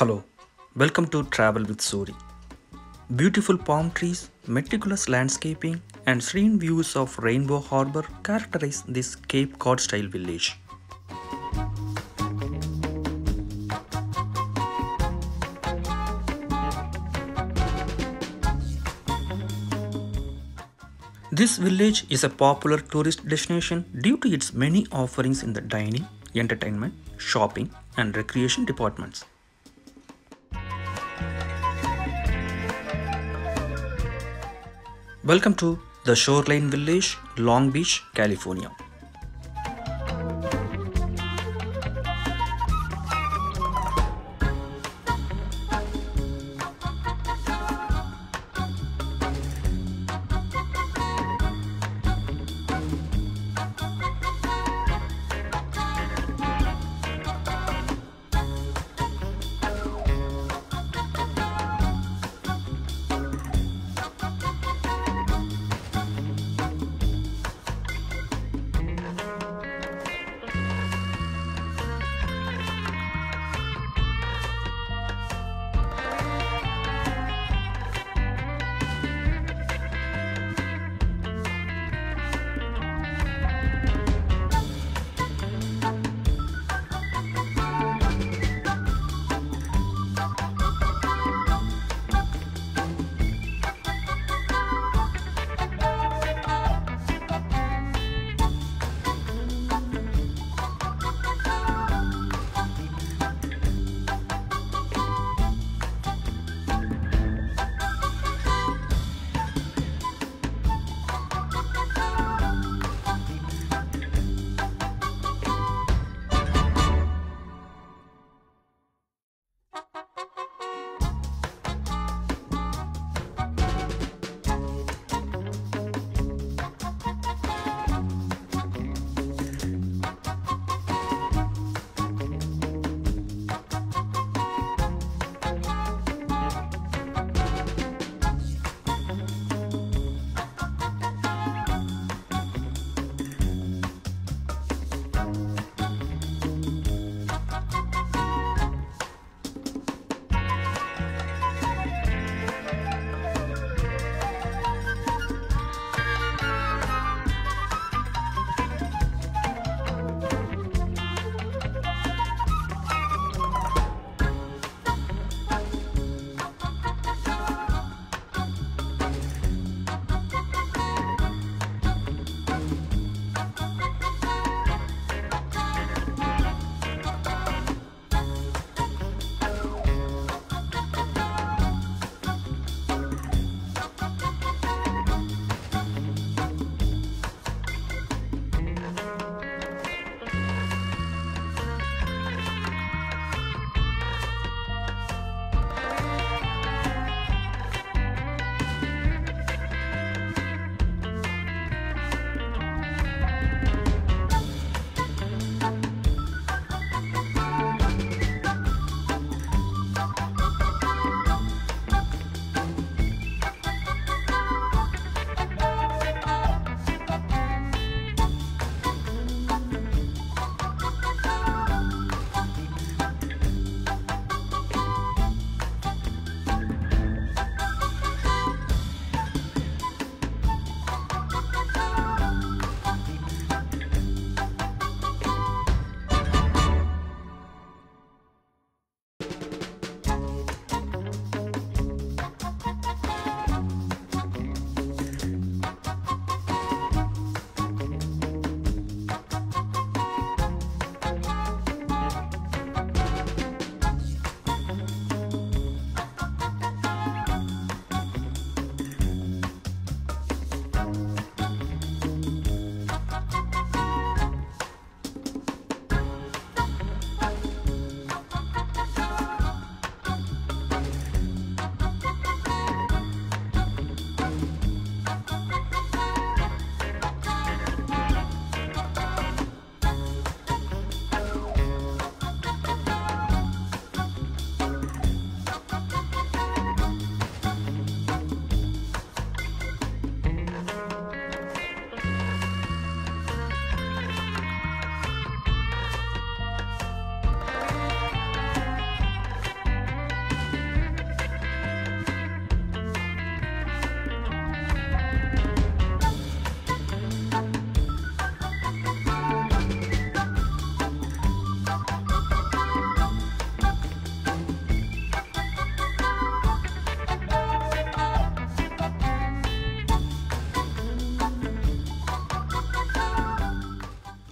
Hello, welcome to Travel with Suri. Beautiful palm trees, meticulous landscaping, and serene views of Rainbow Harbor characterize this Cape Cod style village. This village is a popular tourist destination due to its many offerings in the dining, entertainment, shopping, and recreation departments. Welcome to the Shoreline Village, Long Beach, California.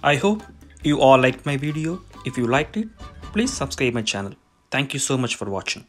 I hope you all liked my video. If you liked it, please subscribe my channel. Thank you so much for watching.